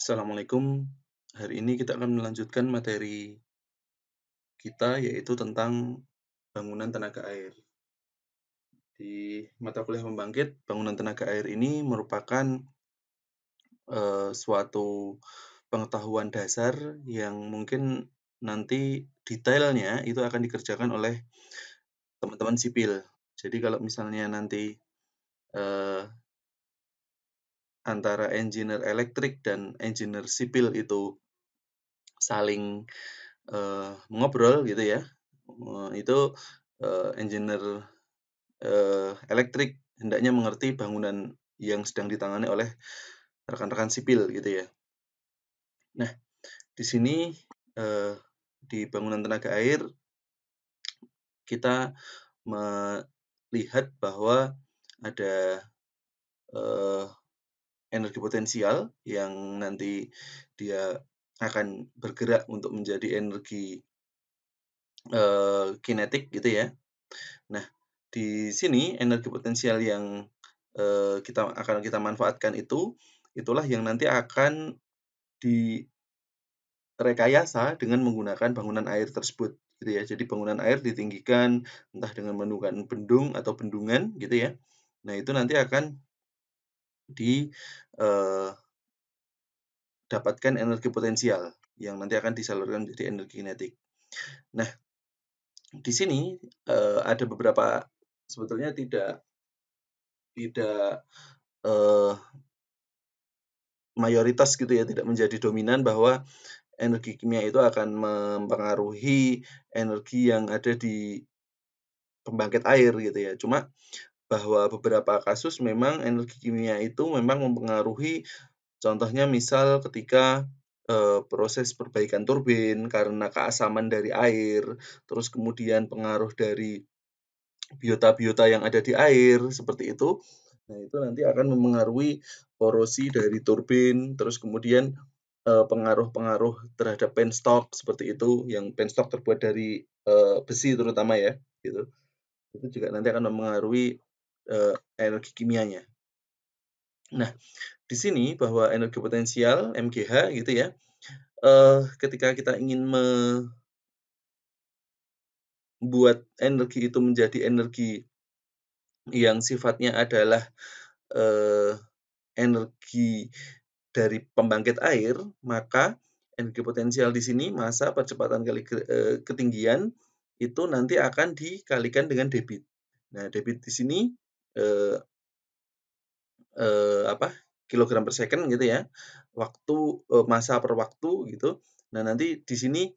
Assalamualaikum. Hari ini kita akan melanjutkan materi kita, yaitu tentang bangunan tenaga air. Di mata kuliah pembangkit, bangunan tenaga air ini merupakan suatu pengetahuan dasar yang mungkin nanti detailnya itu akan dikerjakan oleh teman-teman sipil. Jadi kalau misalnya nanti eh, antara engineer elektrik dan engineer sipil itu saling ngobrol gitu ya, itu engineer elektrik hendaknya mengerti bangunan yang sedang ditangani oleh rekan-rekan sipil gitu ya. Nah, di sini di bangunan tenaga air kita melihat bahwa ada eh, energi potensial yang nanti dia akan bergerak untuk menjadi energi kinetik gitu ya. Nah, di sini energi potensial yang kita manfaatkan itulah yang nanti akan direkayasa dengan menggunakan bangunan air tersebut, gitu ya. Jadi bangunan air ditinggikan, entah dengan menggunakan bendung atau bendungan, gitu ya. Nah, itu nanti akan didapatkan energi potensial yang nanti akan disalurkan menjadi energi kinetik. Nah, di sini ada beberapa sebetulnya tidak tidak eh, mayoritas gitu ya, tidak menjadi dominan bahwa energi kimia itu akan mempengaruhi energi yang ada di pembangkit air gitu ya. Cuma bahwa beberapa kasus memang energi kimia itu memang mempengaruhi, contohnya misal ketika proses perbaikan turbin karena keasaman dari air, terus kemudian pengaruh dari biota-biota yang ada di air, seperti itu. Nah, itu nanti akan memengaruhi korosi dari turbin, terus kemudian pengaruh-pengaruh terhadap penstock seperti itu, yang penstock terbuat dari besi terutama ya, gitu. Itu juga nanti akan memengaruhi energi kimianya. Nah, di sini bahwa energi potensial (MGH) gitu ya, ketika kita ingin membuat energi itu menjadi energi yang sifatnya adalah eh, energi dari pembangkit air, maka energi potensial di sini massa percepatan kali ketinggian itu nanti akan dikalikan dengan debit. Nah, debit di sini eh, apa, kilogram per second gitu ya, waktu massa per waktu gitu. Nah, nanti di sini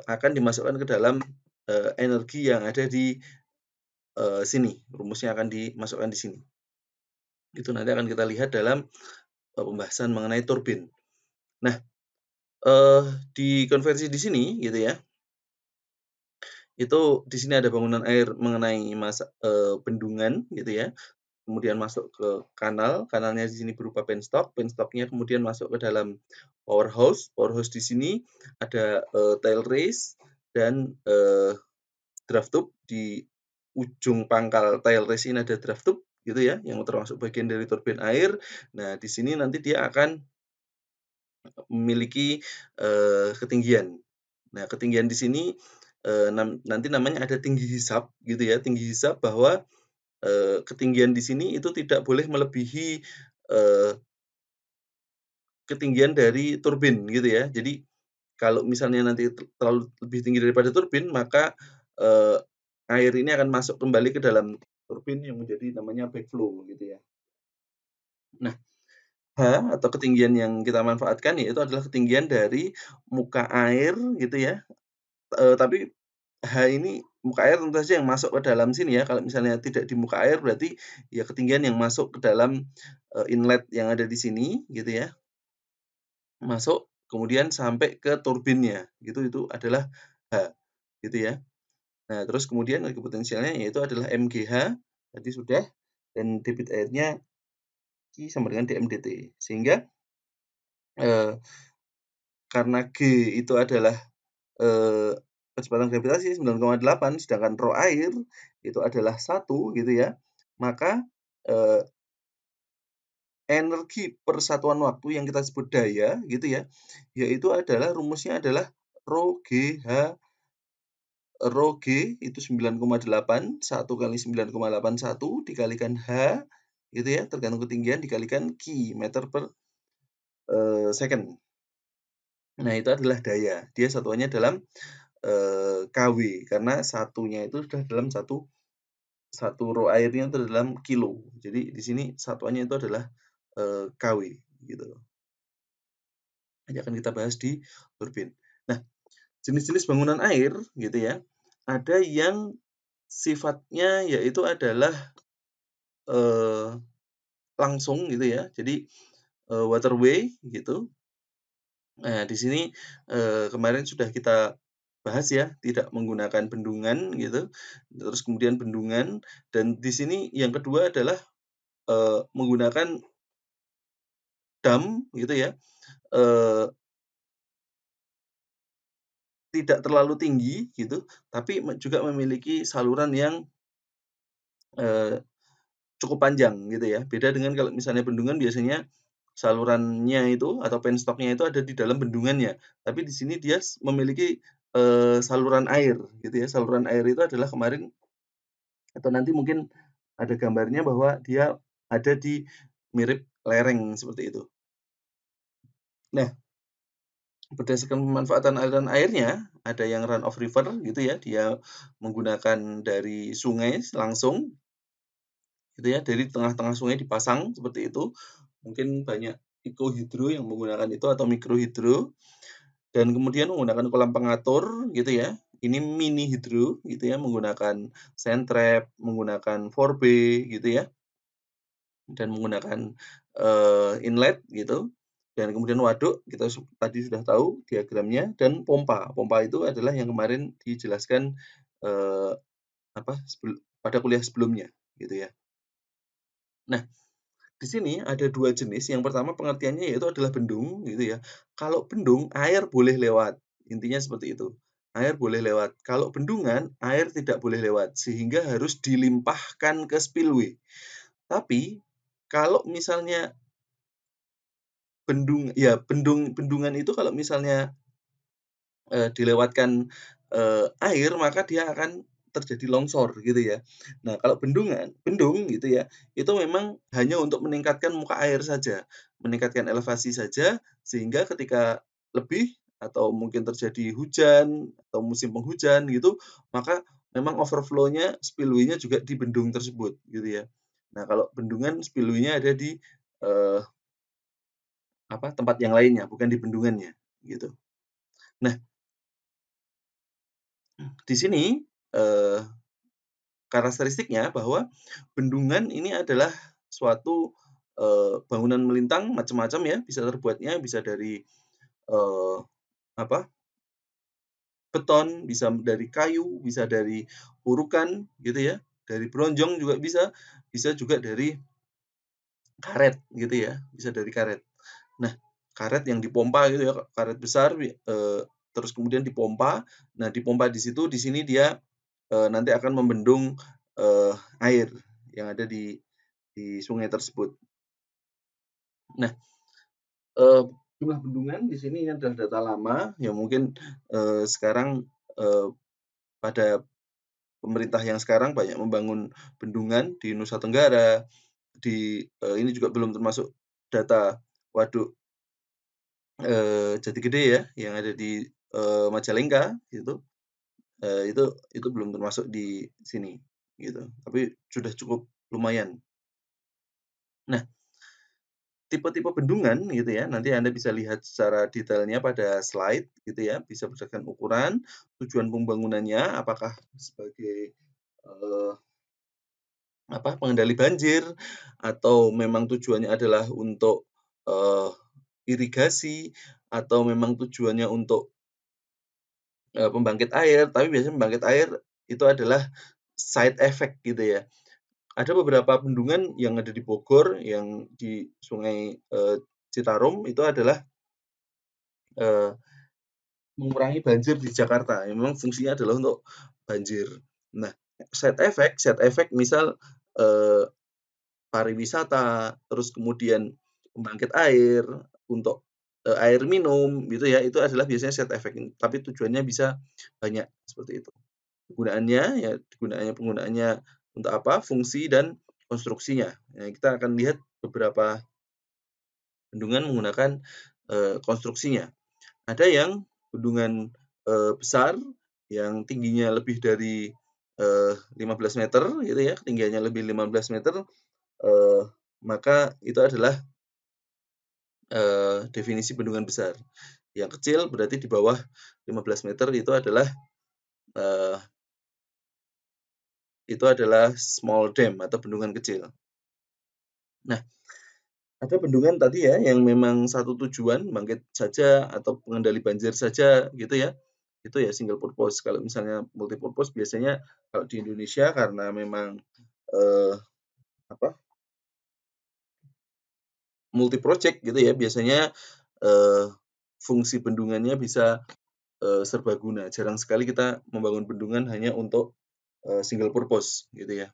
akan dimasukkan ke dalam energi yang ada di sini, rumusnya akan dimasukkan di sini. Itu nanti akan kita lihat dalam pembahasan mengenai turbin. Nah, dikonversi di sini gitu ya, itu di sini ada bangunan air mengenai bendungan gitu ya, kemudian masuk ke kanal, kanalnya di sini berupa penstock, penstocknya kemudian masuk ke dalam powerhouse, powerhouse di sini ada tail race dan draft tube. Di ujung pangkal tail race ini ada draft tube gitu ya, yang termasuk bagian dari turbin air. Nah, di sini nanti dia akan memiliki ketinggian. Nah, ketinggian di sini nanti namanya ada tinggi hisap gitu ya, tinggi hisap bahwa ketinggian di sini itu tidak boleh melebihi eee, ketinggian dari turbin gitu ya. Jadi kalau misalnya nanti terlalu lebih tinggi daripada turbin, maka eee, air ini akan masuk kembali ke dalam turbin yang menjadi namanya backflow gitu ya. Nah, H atau ketinggian yang kita manfaatkan yaitu adalah ketinggian dari muka air gitu ya, tapi H ini muka air tentu saja yang masuk ke dalam sini ya, kalau misalnya tidak di muka air berarti ya ketinggian yang masuk ke dalam inlet yang ada di sini gitu ya, masuk kemudian sampai ke turbinnya gitu, itu adalah H gitu ya. Nah, terus kemudian energi potensialnya yaitu adalah MGH tadi sudah, dan debit airnya Q sama dengan dmdt. Sehingga eee, karena G itu adalah kecepatan gravitasi 9,8, sedangkan rho air itu adalah 1 gitu ya, maka energi per satuan waktu yang kita sebut daya gitu ya, yaitu adalah rumusnya adalah Rho G itu 9,8, 1 kali 9,81 dikalikan H gitu ya, tergantung ketinggian dikalikan Q, meter per second. Nah, itu adalah daya. Dia satuannya dalam kW karena satunya itu sudah dalam satu ro airnya itu dalam kilo. Jadi di sini satuannya itu adalah kW gitu. Nanti akan kita bahas di turbin. Nah, jenis-jenis bangunan air gitu ya. Ada yang sifatnya yaitu adalah langsung gitu ya. Jadi waterway gitu. Nah, di sini kemarin sudah kita bahas ya, tidak menggunakan bendungan gitu. Terus kemudian bendungan dan di sini yang kedua adalah menggunakan dam gitu ya. Tidak terlalu tinggi gitu, tapi juga memiliki saluran yang cukup panjang gitu ya. Beda dengan kalau misalnya bendungan biasanya salurannya itu atau penstoknya itu ada di dalam bendungannya. Tapi di sini dia memiliki saluran air gitu ya. Saluran air itu adalah kemarin atau nanti mungkin ada gambarnya bahwa dia ada di mirip lereng seperti itu. Nah, berdasarkan pemanfaatan aliran airnya, ada yang run of river gitu ya, dia menggunakan dari sungai langsung gitu ya, dari tengah-tengah sungai dipasang seperti itu. Mungkin banyak ekohidro yang menggunakan itu atau mikrohidro dan kemudian menggunakan kolam pengatur gitu ya. Ini mini hidro gitu ya, menggunakan sand trap, menggunakan 4B gitu ya, dan menggunakan inlet gitu. Dan kemudian waduk kita tadi sudah tahu diagramnya dan pompa. Pompa itu adalah yang kemarin dijelaskan eh, pada kuliah sebelumnya gitu ya. Nah, di sini ada dua jenis. Yang pertama pengertiannya yaitu adalah bendung gitu ya. Kalau bendung air boleh lewat. Intinya seperti itu. Air boleh lewat. Kalau bendungan air tidak boleh lewat sehingga harus dilimpahkan ke spillway. Tapi kalau misalnya bendungan itu kalau misalnya dilewatkan air maka dia akan terjadi longsor gitu ya. Nah, kalau bendung gitu ya, itu memang hanya untuk meningkatkan muka air saja, meningkatkan elevasi saja sehingga ketika lebih atau mungkin terjadi hujan atau musim penghujan gitu, maka memang overflow-nya, spillway-nya juga di bendung tersebut gitu ya. Nah, kalau bendungan spillway-nya ada di eee, tempat yang lainnya, bukan di bendungannya gitu. Nah, di sini eee karakteristiknya bahwa bendungan ini adalah suatu bangunan melintang macam-macam ya, bisa terbuatnya bisa dari eee, apa, beton, bisa dari kayu, bisa dari urukan gitu ya, dari bronjong juga bisa, bisa juga dari karet gitu ya, bisa dari karet. Nah, karet yang dipompa gitu ya, karet besar terus kemudian dipompa. Nah, dipompa di sini dia nanti akan membendung air yang ada di sungai tersebut. Nah, jumlah bendungan di sini adalah data lama yang mungkin sekarang pada pemerintah yang sekarang banyak membangun bendungan di Nusa Tenggara, ini juga belum termasuk data waduk Jati Gede ya, yang ada di Majalengka gitu. Itu belum termasuk di sini gitu, tapi sudah cukup lumayan. Nah, tipe-tipe bendungan gitu ya, nanti Anda bisa lihat secara detailnya pada slide gitu ya, bisa berdasarkan ukuran, tujuan pembangunannya, apakah sebagai eee, pengendali banjir atau memang tujuannya adalah untuk eee, irigasi atau memang tujuannya untuk pembangkit air, tapi biasanya pembangkit air itu adalah side effect gitu ya. Ada beberapa bendungan yang ada di Bogor, yang di Sungai Citarum itu adalah eee, mengurangi banjir di Jakarta, yang memang fungsinya adalah untuk banjir. Nah, side effect misal eee, pariwisata, terus kemudian pembangkit air, untuk, air minum gitu ya, itu adalah biasanya side effect, tapi tujuannya bisa banyak, seperti itu. Penggunaannya, ya penggunaannya untuk apa, fungsi dan konstruksinya. Nah, kita akan lihat beberapa bendungan menggunakan, konstruksinya. Ada yang bendungan, besar, yang tingginya lebih dari, 15 meter gitu ya, ketinggiannya lebih 15 meter, eee, maka itu adalah, definisi bendungan besar. Yang kecil berarti di bawah 15 meter eee, itu adalah small dam atau bendungan kecil. Nah, ada bendungan tadi ya, yang memang satu tujuan, bangkit saja atau pengendali banjir saja gitu ya, itu ya single purpose. Kalau misalnya multi purpose biasanya kalau di Indonesia karena memang, eee, apa, multi project gitu ya, biasanya, eee, fungsi bendungannya bisa, serbaguna. Jarang sekali kita membangun bendungan hanya untuk, single purpose gitu ya.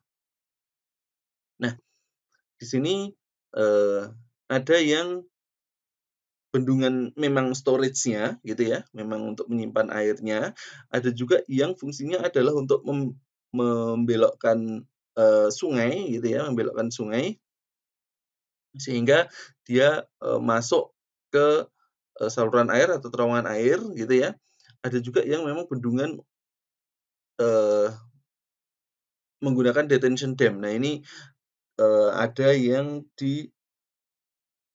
Nah, di sini, eee, ada yang bendungan memang storage-nya gitu ya, memang untuk menyimpan airnya, ada juga yang fungsinya adalah untuk membelokkan, sungai gitu ya, membelokkan sungai sehingga dia, masuk ke, saluran air atau terowongan air gitu ya. Ada juga yang memang bendungan, eee, menggunakan detention dam. Nah ini, ada yang di,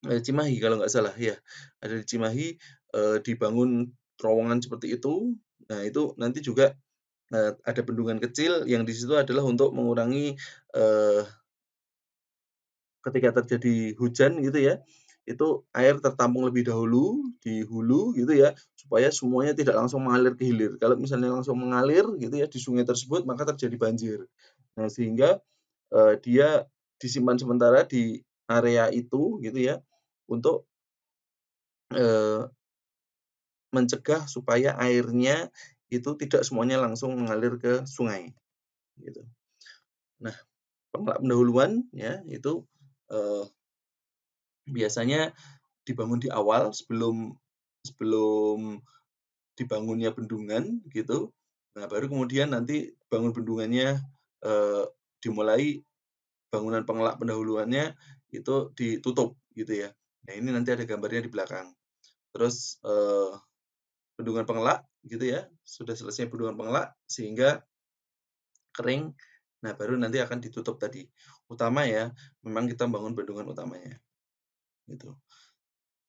Cimahi kalau nggak salah, ya. Ada di Cimahi, dibangun terowongan seperti itu. Nah, itu nanti juga, ada bendungan kecil yang di situ adalah untuk mengurangi, eee, ketika terjadi hujan gitu ya, itu air tertampung lebih dahulu di hulu gitu ya, supaya semuanya tidak langsung mengalir ke hilir. Kalau misalnya langsung mengalir gitu ya di sungai tersebut, maka terjadi banjir. Nah, sehingga, dia disimpan sementara di area itu gitu ya, untuk, eee mencegah supaya airnya itu tidak semuanya langsung mengalir ke sungai, gitu. Nah, pengelak pendahuluan ya, itu, eee, biasanya dibangun di awal sebelum sebelum dibangunnya bendungan gitu. Nah, baru kemudian nanti bangun bendungannya, dimulai bangunan pengelak pendahuluannya itu ditutup gitu ya. Nah, ini nanti ada gambarnya di belakang. Terus, bendungan pengelak gitu ya, sudah selesai bendungan pengelak sehingga kering, nah baru nanti akan ditutup tadi. Utama ya, memang kita bangun bendungan utamanya, gitu.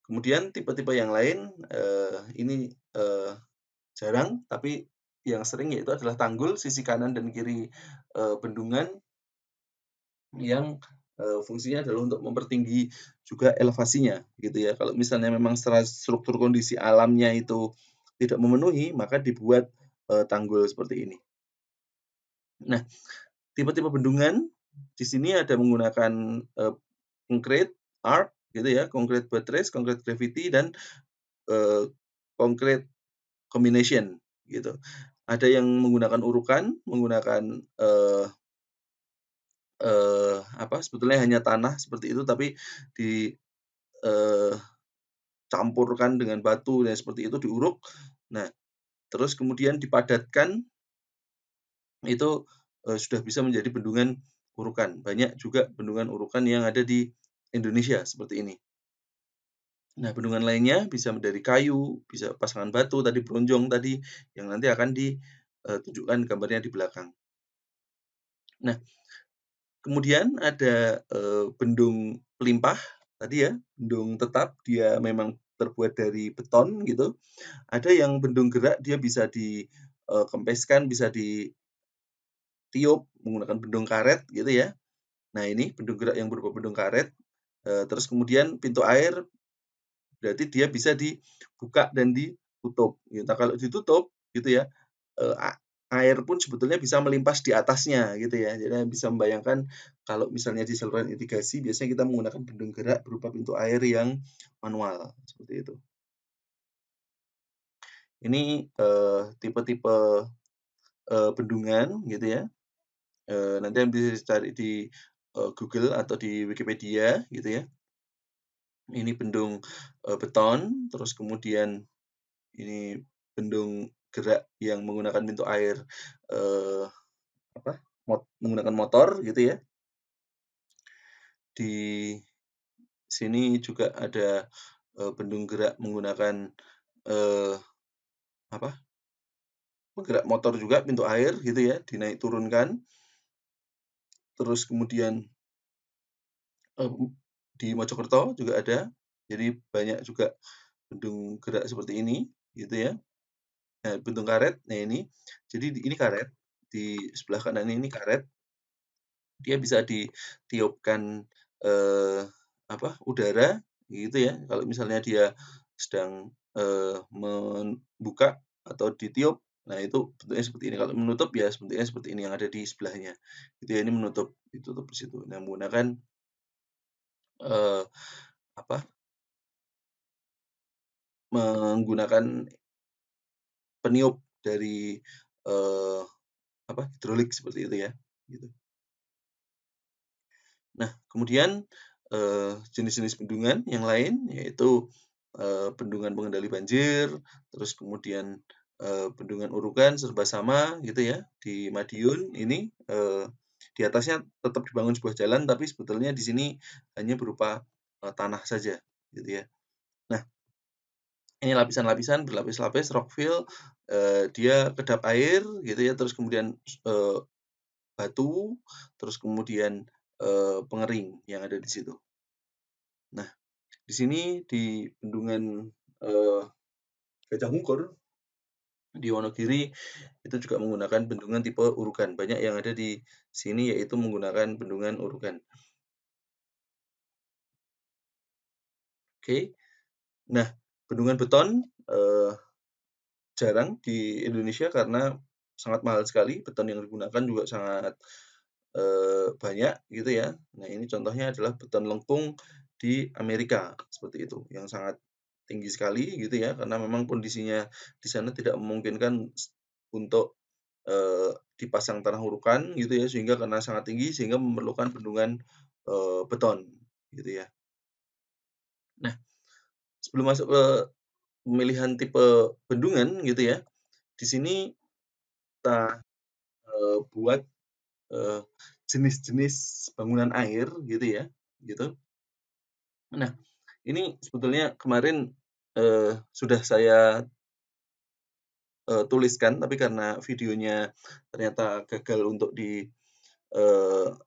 Kemudian tipe-tipe yang lain, ini, jarang, tapi yang sering yaitu adalah tanggul sisi kanan dan kiri, bendungan yang, fungsinya adalah untuk mempertinggi juga elevasinya, gitu ya. Kalau misalnya memang secara struktur kondisi alamnya itu tidak memenuhi, maka dibuat, tanggul seperti ini. Nah, tipe-tipe bendungan, di sini ada menggunakan, konkrit, arc gitu ya, konkrit buttress, konkrit gravity, dan, konkrit combination gitu. Ada yang menggunakan urukan, menggunakan, eee eee, apa, sebetulnya hanya tanah seperti itu, tapi di, eee, campurkan dengan batu dan seperti itu, diuruk. Nah, terus kemudian dipadatkan, itu, sudah bisa menjadi bendungan urukan. Banyak juga bendungan urukan yang ada di Indonesia seperti ini. Nah, bendungan lainnya bisa dari kayu, bisa pasangan batu tadi, bronjong tadi, yang nanti akan ditunjukkan gambarnya di belakang. Nah, kemudian ada, bendung pelimpah tadi ya, bendung tetap, dia memang terbuat dari beton gitu. Ada yang bendung gerak, dia bisa kempeskan, bisa ditiup menggunakan bendung karet gitu ya. Nah, ini bendung gerak yang berupa bendung karet, terus kemudian pintu air berarti dia bisa dibuka dan ditutup, gitu. Nah, kalau ditutup gitu ya, eee, a air pun sebetulnya bisa melimpas di atasnya gitu ya. Jadi bisa membayangkan kalau misalnya di saluran irigasi biasanya kita menggunakan bendung gerak berupa pintu air yang manual, seperti itu. Ini, tipe-tipe, bendungan gitu ya, nanti yang bisa dicari di, Google atau di Wikipedia gitu ya. ini bendung, beton, terus kemudian ini bendung gerak yang menggunakan pintu air, eee, apa, menggunakan motor gitu ya. Di sini juga ada, bendung gerak menggunakan, eee, apa, penggerak motor juga pintu air gitu ya, dinaik turunkan. Terus kemudian, di Mojokerto juga ada. Jadi banyak juga bendung gerak seperti ini gitu ya. Nah, bendung karet, nah jadi ini karet, di sebelah kanan ini karet, dia bisa ditiupkan, udara gitu ya. Kalau misalnya dia sedang, membuka atau ditiup, nah itu bentuknya seperti ini. Kalau menutup ya bentuknya seperti ini yang ada di sebelahnya, gitu ya. Ini menutup, ditutup di situ. Nah, menggunakan, eee, apa, menggunakan peniup dari, eee, hidrolik seperti itu ya, gitu. Nah, kemudian, jenis-jenis bendungan yang lain yaitu, bendungan pengendali banjir, terus kemudian, bendungan Urukan, Serbasama gitu ya, di Madiun ini, di atasnya tetap dibangun sebuah jalan, tapi sebetulnya di sini hanya berupa, tanah saja gitu ya. Nah, ini lapisan-lapisan berlapis-lapis rockfill, dia kedap air gitu ya, terus kemudian, batu, terus kemudian, pengering yang ada di situ. Nah, di sini di bendungan, eee, Gajah Mungkur di Wonogiri itu juga menggunakan bendungan tipe Urukan. Banyak yang ada di sini yaitu menggunakan bendungan Urukan. Oke. Nah, bendungan beton, jarang di Indonesia karena sangat mahal sekali, beton yang digunakan juga sangat, banyak gitu ya. Nah, ini contohnya adalah beton lengkung di Amerika, seperti itu, yang sangat tinggi sekali gitu ya, karena memang kondisinya di sana tidak memungkinkan untuk, dipasang tanah urukan gitu ya, sehingga karena sangat tinggi sehingga memerlukan bendungan, beton gitu ya. Nah, sebelum masuk ke pemilihan tipe bendungan gitu ya, di sini kita, buat, eee, jenis-jenis bangunan air gitu ya, gitu. Nah, ini sebetulnya kemarin, sudah saya, tuliskan, tapi karena videonya ternyata gagal untuk di,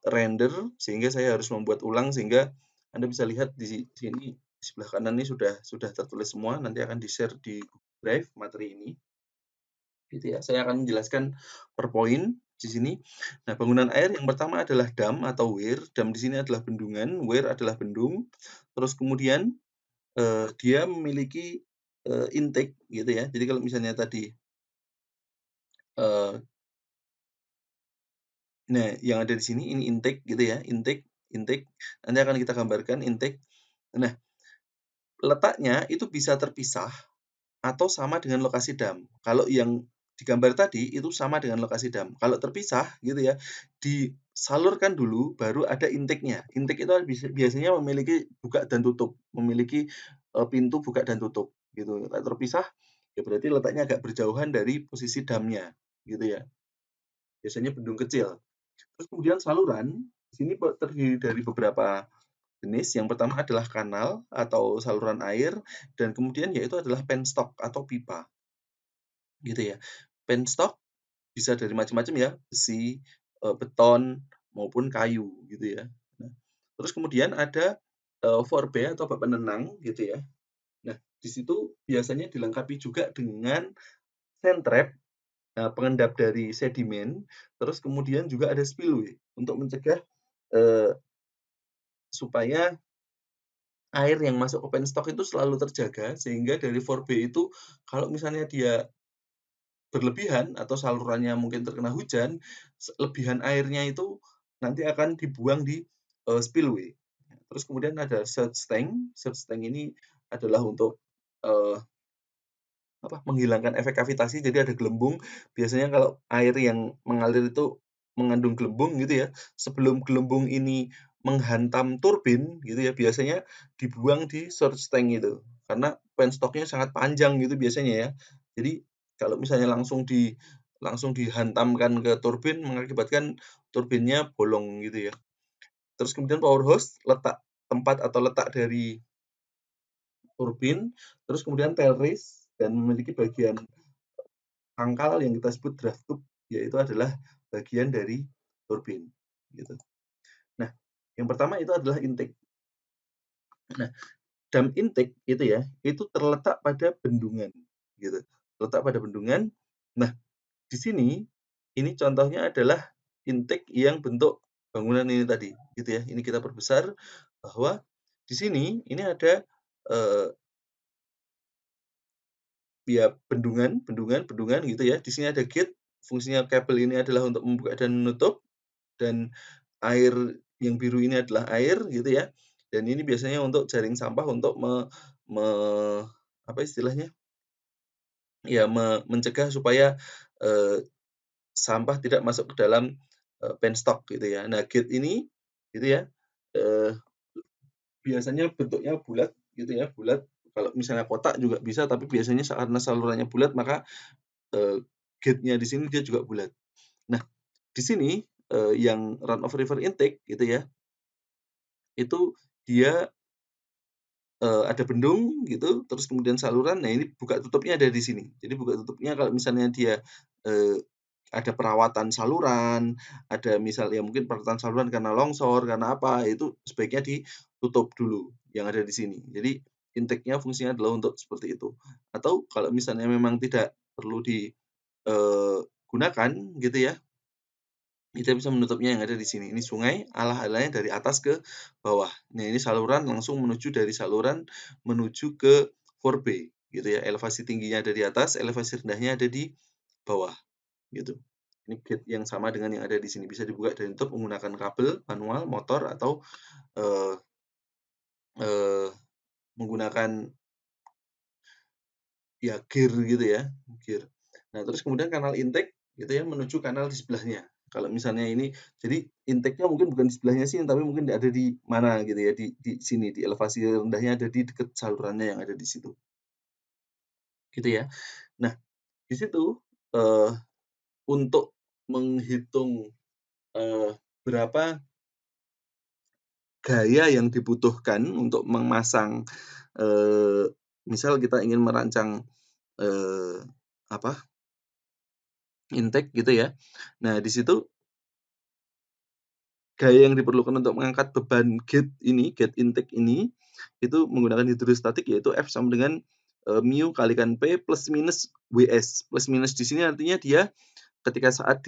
render, sehingga saya harus membuat ulang, sehingga Anda bisa lihat di sini, di sebelah kanan ini sudah tertulis semua, nanti akan di-share di Google Drive materi ini, gitu ya. Saya akan menjelaskan per poin di sini. Nah, bangunan air yang pertama adalah dam atau weir. Dam di sini adalah bendungan, weir adalah bendung. Terus kemudian, dia memiliki, intake gitu ya. Jadi kalau misalnya tadi, eee, nah yang ada di sini ini intake gitu ya, intake intake, nanti akan kita gambarkan intake. Nah, letaknya itu bisa terpisah atau sama dengan lokasi dam. Kalau yang digambar tadi itu sama dengan lokasi dam. Kalau terpisah gitu ya, disalurkan dulu baru ada intake-nya. Intake itu biasanya memiliki buka dan tutup, memiliki, pintu buka dan tutup gitu. Kalau terpisah, ya berarti letaknya agak berjauhan dari posisi damnya gitu ya. Biasanya bendung kecil. Terus kemudian saluran, di sini terdiri dari beberapa jenis. Yang pertama adalah kanal atau saluran air, dan kemudian yaitu adalah penstock atau pipa, gitu ya. Penstock bisa dari macam-macam ya, besi, beton, maupun kayu, gitu ya. Nah, terus kemudian ada, 4B atau bak penenang, gitu ya. Nah, di situ biasanya dilengkapi juga dengan sand trap, pengendap dari sedimen, terus kemudian juga ada spillway untuk mencegah, eee, supaya air yang masuk ke penstock itu selalu terjaga, sehingga dari 4B itu kalau misalnya dia berlebihan atau salurannya mungkin terkena hujan, lebihan airnya itu nanti akan dibuang di, spillway. Terus kemudian ada surge tank ini adalah untuk, eee, menghilangkan efek kavitasi, jadi ada gelembung. Biasanya kalau air yang mengalir itu mengandung gelembung gitu ya, sebelum gelembung ini menghantam turbin gitu ya, biasanya dibuang di surge tank itu. Karena penstoknya sangat panjang gitu biasanya ya. Jadi kalau misalnya langsung dihantamkan ke turbin mengakibatkan turbinnya bolong gitu ya. Terus kemudian power hose, tempat atau letak dari turbin, terus kemudian tail race dan memiliki bagian pangkal yang kita sebut draft tube, yaitu adalah bagian dari turbin gitu. Nah, yang pertama itu adalah intake. Nah, dam intake itu ya, itu terletak pada bendungan gitu. Terletak pada bendungan. Nah, di sini ini contohnya adalah intake yang bentuk bangunan ini tadi gitu ya. Ini kita perbesar bahwa di sini ini ada eh, ya bendungan gitu ya. Di sini ada gate, fungsinya kabel ini adalah untuk membuka dan menutup, dan air yang biru ini adalah air gitu ya. Dan ini biasanya untuk jaring sampah untuk me apa istilahnya? Ya mencegah supaya sampah tidak masuk ke dalam penstock gitu ya. Nah, gate ini gitu ya, eee, biasanya bentuknya bulat gitu ya, bulat. Kalau misalnya kotak juga bisa, tapi biasanya karena salurannya bulat maka eee, gate-nya di sini dia juga bulat. Nah, di sini yang run of river intake gitu ya, itu dia ada bendung gitu, terus kemudian saluran. Nah, ini buka tutupnya ada di sini. Jadi buka tutupnya kalau misalnya dia eee, ada perawatan saluran, ada misal ya mungkin perawatan saluran karena longsor, karena apa, itu sebaiknya ditutup dulu yang ada di sini. Jadi intake-nya fungsinya adalah untuk seperti itu. Atau kalau misalnya memang tidak perlu gunakan gitu ya, kita bisa menutupnya yang ada di sini. Ini sungai, alah-alahnya dari atas ke bawah. Nah, ini saluran langsung dari saluran menuju ke 4B gitu ya. Elevasi tingginya ada di atas, elevasi rendahnya ada di bawah gitu. Ini gate yang sama dengan yang ada di sini. Bisa dibuka dan ditutup menggunakan kabel, manual, motor, atau eh, eh, menggunakan ya gear gitu ya, gear. Nah, terus kemudian kanal intake gitu ya menuju kanal di sebelahnya. Kalau misalnya ini, jadi intake-nya mungkin bukan di sebelahnya sih, tapi mungkin ada di mana gitu ya, di sini, di elevasi rendahnya ada di dekat salurannya yang ada di situ, gitu ya. Nah, di situ eh, untuk menghitung berapa gaya yang dibutuhkan untuk memasang, eh, misal kita ingin merancang eh, apa intake gitu ya. Nah, di situ gaya yang diperlukan untuk mengangkat beban gate intake ini, itu menggunakan hidrostatik, yaitu F sama dengan mu kalikan P plus minus WS. Plus minus di sini artinya dia ketika saat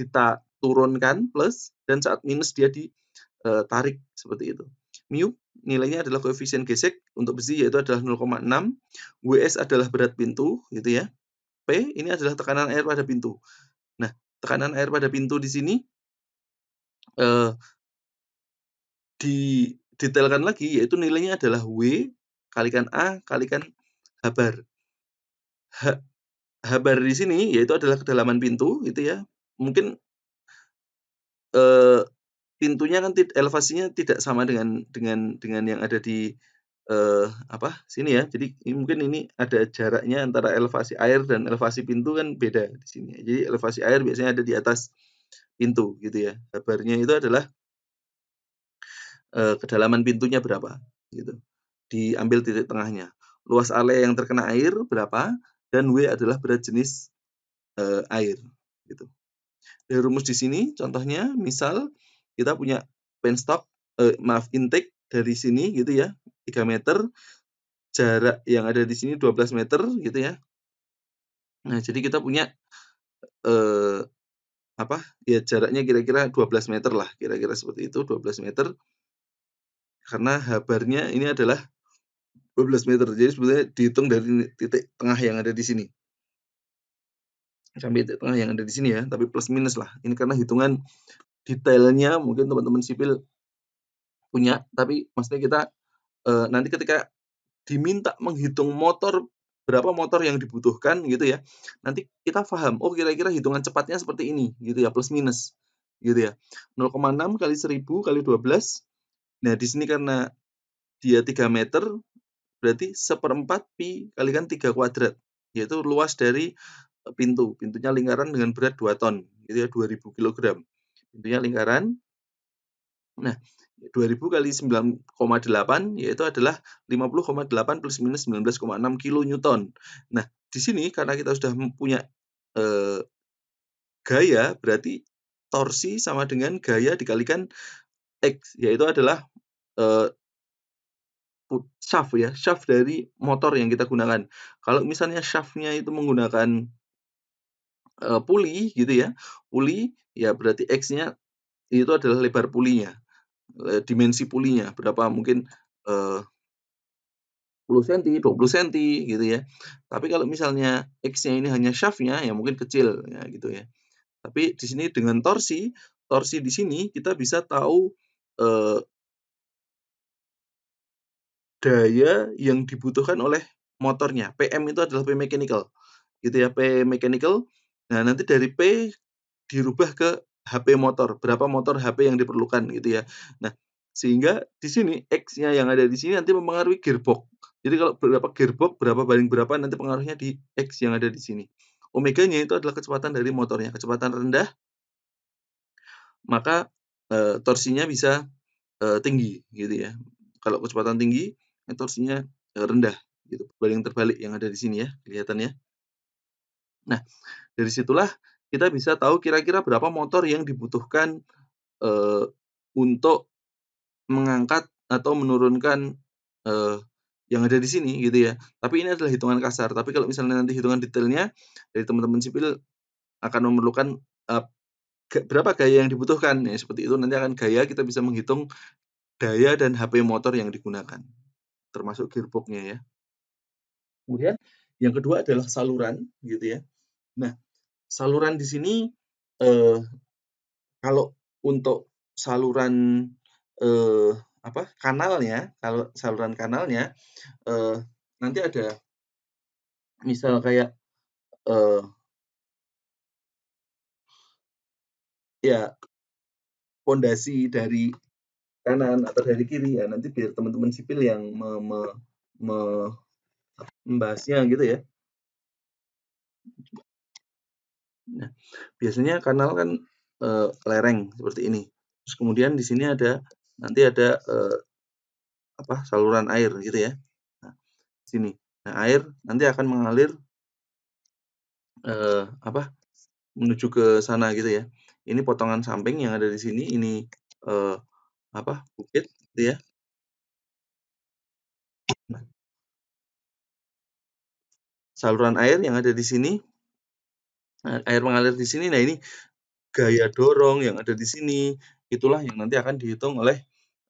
turunkan plus, dan saat minus dia ditarik seperti itu. Mu nilainya adalah koefisien gesek untuk besi, yaitu adalah 0,6. WS adalah berat pintu gitu ya. P ini adalah tekanan air pada pintu. Nah, tekanan air pada pintu di sini eh, didetailkan lagi, yaitu nilainya adalah W kalikan A kalikan H bar. H bar di sini yaitu adalah kedalaman pintu gitu ya. Mungkin eee, pintunya kan elevasinya tidak sama dengan yang ada di sini ya. Jadi mungkin ini ada jaraknya antara elevasi air dan elevasi pintu kan beda di sini. Jadi elevasi air biasanya ada di atas pintu gitu ya. H bar-nya itu adalah kedalaman pintunya berapa gitu. Diambil titik tengahnya. Luas area yang terkena air berapa, dan W adalah berat jenis air gitu. Dari rumus di sini contohnya misal kita punya penstock intake dari sini gitu ya 3 meter, jarak yang ada di sini 12 meter gitu ya. Nah, jadi kita punya eh, ya jaraknya kira-kira 12 meter lah, kira-kira seperti itu, 12 meter, karena H-bar-nya ini adalah 12 meter. Jadi sebetulnya dihitung dari titik tengah yang ada di sini sampai titik tengah yang ada di sini ya, tapi plus minus lah. Ini karena hitungan detailnya mungkin teman-teman sipil punya, tapi maksudnya kita nanti ketika diminta menghitung berapa motor yang dibutuhkan gitu ya, nanti kita paham, oh kira-kira hitungan cepatnya seperti ini gitu ya, plus minus gitu ya. 0,6 kali 1000 kali 12 Nah, di sini karena dia 3 meter, berarti 1/4 pi kalikan 3 kuadrat, yaitu luas dari pintu. Pintunya lingkaran dengan berat 2 ton, gitu ya, 2000 kilogram. Pintunya lingkaran. Nah, 2000 kali 9,8 yaitu adalah 50,8 plus minus 19,6 kilonewton. Nah, di sini karena kita sudah mempunyai gaya, berarti torsi sama dengan gaya dikalikan X, yaitu adalah shaft ya, shaft dari motor yang kita gunakan. Kalau misalnya shaft-nya itu menggunakan puli gitu ya, puli ya berarti X-nya itu adalah lebar pulinya, dimensi pulinya berapa mungkin 10 senti, 20 senti gitu ya. Tapi kalau misalnya X-nya ini hanya shaft-nya ya mungkin kecil ya gitu ya. Tapi di sini dengan torsi, torsi di sini kita bisa tahu daya yang dibutuhkan oleh motornya. PM itu adalah P mechanical gitu ya, P mechanical. Nah, nanti dari P dirubah ke HP motor, berapa motor HP yang diperlukan gitu ya. Nah, sehingga di sini X-nya yang ada di sini nanti mempengaruhi gearbox. Jadi kalau berapa gearbox, berapa banding berapa nanti pengaruhnya di X yang ada di sini. Omeganya itu adalah kecepatan dari motornya. Kecepatan rendah, maka torsinya bisa tinggi gitu ya. Kalau kecepatan tinggi, torsinya rendah gitu. Banding terbalik yang ada di sini ya, kelihatannya. Nah, dari situlah kita bisa tahu kira-kira berapa motor yang dibutuhkan untuk mengangkat atau menurunkan, eee, yang ada di sini gitu ya. Tapi ini adalah hitungan kasar, tapi kalau misalnya nanti hitungan detailnya dari teman-teman sipil akan memerlukan, eee, berapa gaya yang dibutuhkan, ya seperti itu nanti akan gaya kita bisa menghitung daya dan HP motor yang digunakan, termasuk gearbox-nya ya. Kemudian yang kedua adalah saluran gitu ya. Nah, saluran di sini, eee kalau untuk saluran, eee, kanalnya, kalau saluran kanalnya, eee, nanti ada misal kayak, eee, ya pondasi dari kanan atau dari kiri ya, nanti biar teman-teman sipil yang me me me membahasnya gitu ya. Nah, biasanya kanal kan, lereng seperti ini. Terus kemudian di sini ada nanti ada, saluran air gitu ya. Nah, sini. Nah, air nanti akan mengalir, eee, apa menuju ke sana gitu ya. Ini potongan samping yang ada di sini, ini, eee, bukit gitu ya. Nah, saluran air yang ada di sini, air mengalir di sini, nah ini gaya dorong yang ada di sini, itulah yang nanti akan dihitung oleh,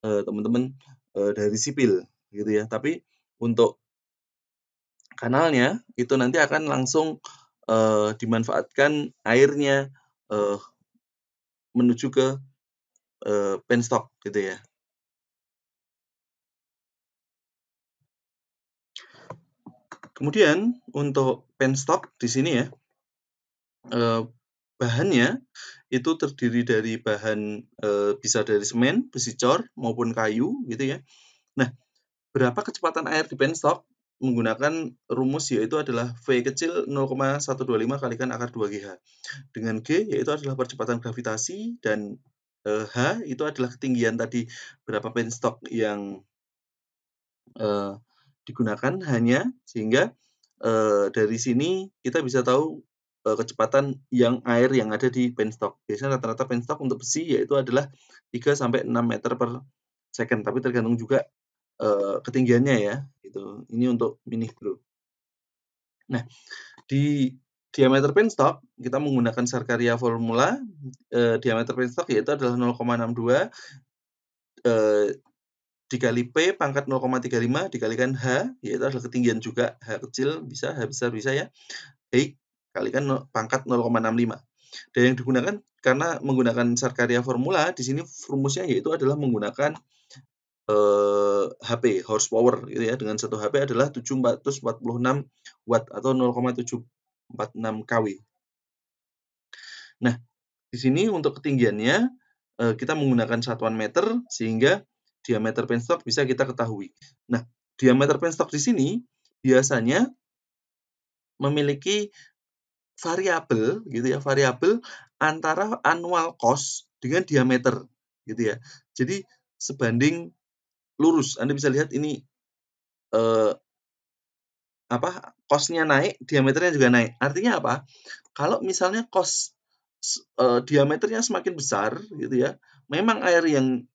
teman-teman, dari sipil gitu ya. Tapi untuk kanalnya, itu nanti akan langsung, dimanfaatkan airnya, eee, menuju ke, penstock gitu ya. Kemudian untuk penstock di sini ya, Eee, bahannya itu terdiri dari bahan, bisa dari semen, besi cor, maupun kayu gitu ya. Nah, berapa kecepatan air di penstock menggunakan rumus yaitu adalah V kecil 0,125 kalikan akar 2GH. Dengan G yaitu adalah percepatan gravitasi dan, H itu adalah ketinggian tadi berapa penstock yang Eee, digunakan hanya sehingga, dari sini kita bisa tahu, kecepatan yang air yang ada di penstock. Biasanya rata-rata penstock untuk besi yaitu adalah 3 sampai 6 meter per second, tapi tergantung juga, ketinggiannya ya, gitu. Ini untuk mini hidro. Nah, di diameter penstock kita menggunakan Sakarya formula, diameter penstock yaitu adalah 0,62, eee dikali P pangkat 0,35 dikalikan H, yaitu adalah ketinggian juga, H kecil bisa, H besar bisa ya, dikalikan pangkat 0,65. Dan yang digunakan karena menggunakan Sakarya formula, di sini rumusnya yaitu adalah menggunakan, HP, horsepower gitu ya, dengan 1 HP adalah 746 watt atau 0,746 kW. Nah, di sini untuk ketinggiannya, kita menggunakan satuan meter sehingga diameter penstock bisa kita ketahui. Nah, diameter penstock di sini biasanya memiliki variabel gitu ya, variabel antara annual cost dengan diameter gitu ya. Jadi sebanding lurus. Anda bisa lihat ini eh, cost-nya naik, diameternya juga naik. Artinya apa? Kalau misalnya cost diameternya semakin besar gitu ya, memang air yang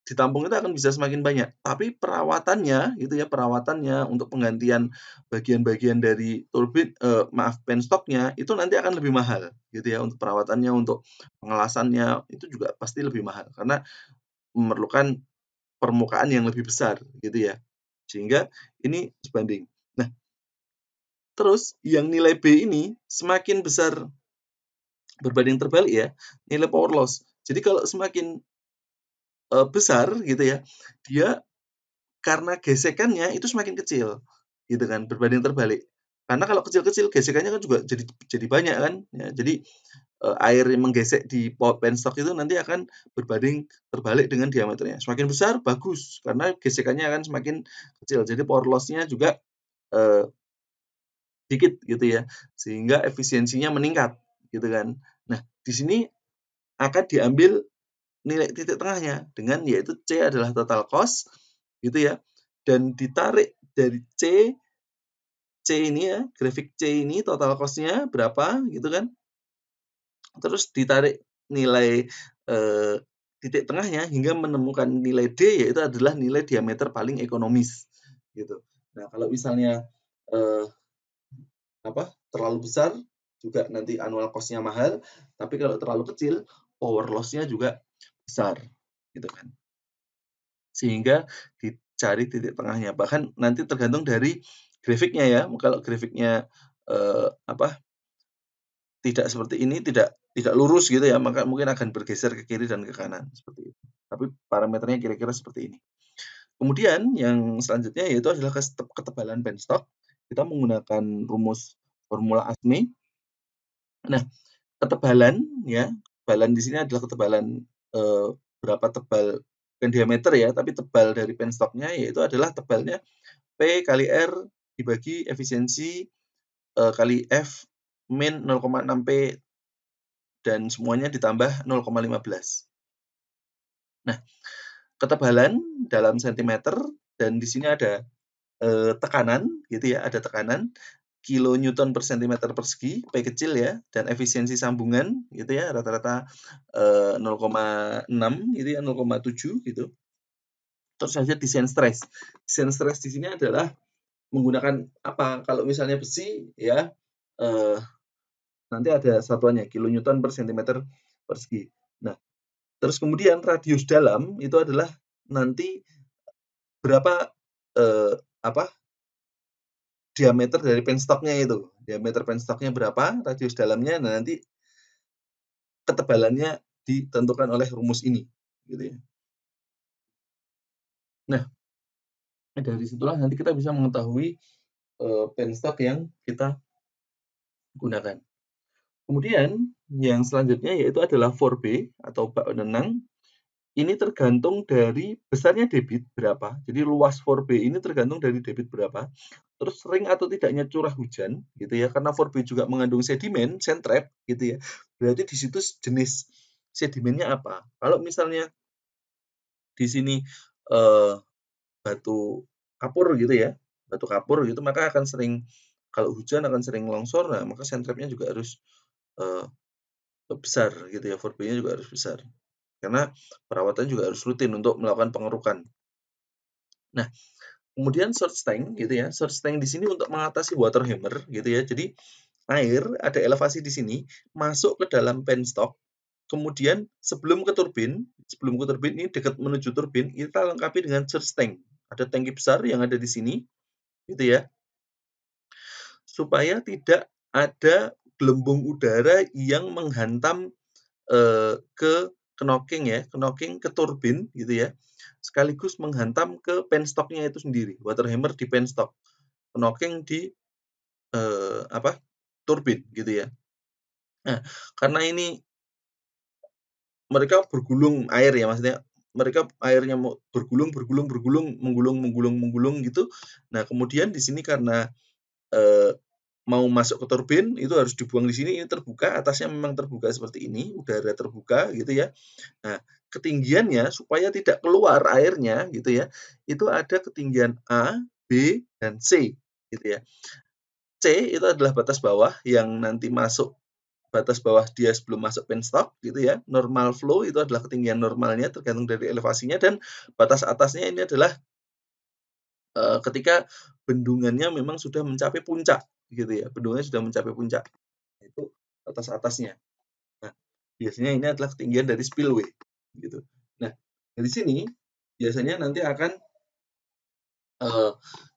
ditampung itu akan bisa semakin banyak. Tapi perawatannya gitu ya, perawatannya untuk penggantian bagian-bagian dari turbin penstoknya itu nanti akan lebih mahal gitu ya, untuk perawatannya, untuk pengelasannya itu juga pasti lebih mahal karena memerlukan permukaan yang lebih besar gitu ya. Sehingga ini sebanding. Nah, terus yang nilai B ini semakin besar berbanding terbalik ya, nilai power loss. Jadi kalau semakin besar gitu ya, dia karena gesekannya itu semakin kecil, gitu kan, berbanding terbalik. Karena kalau kecil-kecil gesekannya kan juga jadi banyak kan, ya. Jadi, air yang menggesek di penstock itu nanti akan berbanding terbalik dengan diameternya. Semakin besar bagus, karena gesekannya akan semakin kecil. Jadi power loss-nya juga, eee, dikit gitu ya, sehingga efisiensinya meningkat, gitu kan. Nah, di sini akan diambil nilai titik tengahnya dengan yaitu C adalah total cost gitu ya, dan ditarik dari C ini ya, grafik C ini total cost-nya berapa gitu kan, terus ditarik nilai, eee, titik tengahnya hingga menemukan nilai D yaitu adalah nilai diameter paling ekonomis gitu. Nah, kalau misalnya, eee, terlalu besar juga nanti annual cost-nya mahal, tapi kalau terlalu kecil power loss-nya juga besar gitu kan. Sehingga dicari titik tengahnya. Bahkan nanti tergantung dari grafiknya ya. Kalau grafiknya, eee, apa, tidak seperti ini, tidak lurus gitu ya, maka mungkin akan bergeser ke kiri dan ke kanan, seperti itu. Tapi parameternya kira-kira seperti ini. Kemudian yang selanjutnya yaitu adalah ketebalan penstock. Kita menggunakan rumus formula ASME. Nah, ketebalan ya, ketebalan di sini adalah ketebalan, eee, berapa tebal bukan diameter ya, tapi tebal dari penstocknya yaitu adalah tebalnya P kali R dibagi efisiensi, kali F min 0,6 P dan semuanya ditambah 0,15. Nah, ketebalan dalam sentimeter dan di sini ada, tekanan gitu ya, ada tekanan kilonewton per sentimeter persegi, P kecil ya, dan efisiensi sambungan gitu ya, rata-rata, 0,6 gitu ya, 0,7 gitu. Terus saja desain stres. Desain stres di sini adalah menggunakan apa, kalau misalnya besi ya, eee, nanti ada satuannya kilonewton per sentimeter persegi. Nah, terus kemudian radius dalam itu adalah nanti berapa, eee, apa, diameter dari penstoknya itu. Diameter penstoknya berapa, radius dalamnya, nah nanti ketebalannya ditentukan oleh rumus ini, gitu ya. Nah, dari situlah nanti kita bisa mengetahui, penstok yang kita gunakan. Kemudian yang selanjutnya yaitu adalah 4B atau bak penenang. Ini tergantung dari besarnya debit berapa. Jadi luas 4B ini tergantung dari debit berapa. Terus sering atau tidaknya curah hujan gitu ya. Karena 4B juga mengandung sedimen, sand trap gitu ya. Berarti di situ jenis sedimennya apa. Kalau misalnya di sini eh, batu kapur gitu ya. Batu kapur gitu maka akan sering kalau hujan akan sering longsor. Nah, maka sand trap-nya juga harus eh, besar gitu ya. 4B-nya juga harus besar. Karena perawatan juga harus rutin untuk melakukan pengerukan. Nah, kemudian surge tank gitu ya. Surge tank di sini untuk mengatasi water hammer gitu ya. Jadi air ada elevasi di sini masuk ke dalam penstock. Kemudian sebelum ke turbin ini dekat menuju turbin, kita lengkapi dengan surge tank. Ada tangki besar yang ada di sini gitu ya. Supaya tidak ada gelembung udara yang menghantam ke knocking ya, knocking ke turbin gitu ya, sekaligus menghantam ke penstocknya itu sendiri, water hammer di penstock, knocking di, turbin gitu ya. Nah, karena ini mereka bergulung air ya, maksudnya mereka airnya mau bergulung bergulung bergulung, menggulung menggulung menggulung gitu. Nah, kemudian di sini karena, eee, mau masuk ke turbin itu harus dibuang di sini, ini terbuka, atasnya memang terbuka seperti ini, udara terbuka gitu ya. Nah, ketinggiannya supaya tidak keluar airnya gitu ya, itu ada ketinggian A, B, dan C gitu ya. C itu adalah batas bawah yang nanti masuk batas bawah dia sebelum masuk penstock gitu ya. Normal flow itu adalah ketinggian normalnya tergantung dari elevasinya dan batas atasnya ini adalah, ketika bendungannya memang sudah mencapai puncak gitu ya, bendungannya sudah mencapai puncak. Itu batas atasnya. Nah, biasanya ini adalah ketinggian dari spillway gitu. Nah, dari sini biasanya nanti akan, eee,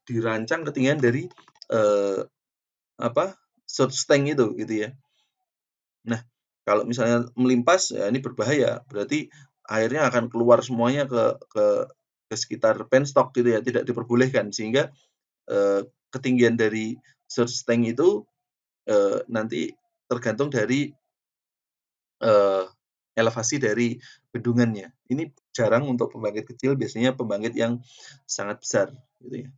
dirancang ketinggian dari, eee, apa, surge tank itu gitu ya. Nah, kalau misalnya melimpas, ya ini berbahaya, berarti airnya akan keluar semuanya ke sekitar penstock gitu ya, tidak diperbolehkan. Sehingga, ketinggian dari surge tank itu, nanti tergantung dari, eee, elevasi dari bendungannya. Ini jarang untuk pembangkit kecil, biasanya pembangkit yang sangat besar, gitu ya.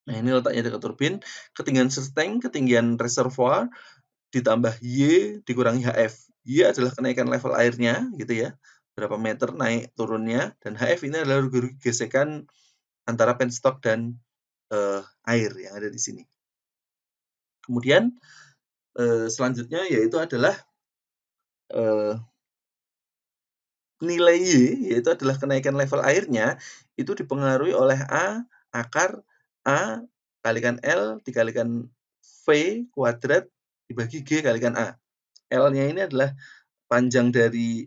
Nah, ini letaknya dekat turbin, ketinggian surge tank, ketinggian reservoir, ditambah Y dikurangi HF. Y adalah kenaikan level airnya gitu ya, berapa meter naik turunnya, dan HF ini adalah gesekan antara penstock dan, air yang ada di sini. Kemudian, selanjutnya yaitu adalah, eee, nilai Y, yaitu adalah kenaikan level airnya, itu dipengaruhi oleh A akar A kalikan L dikalikan V kuadrat dibagi G kalikan A. L-nya ini adalah panjang dari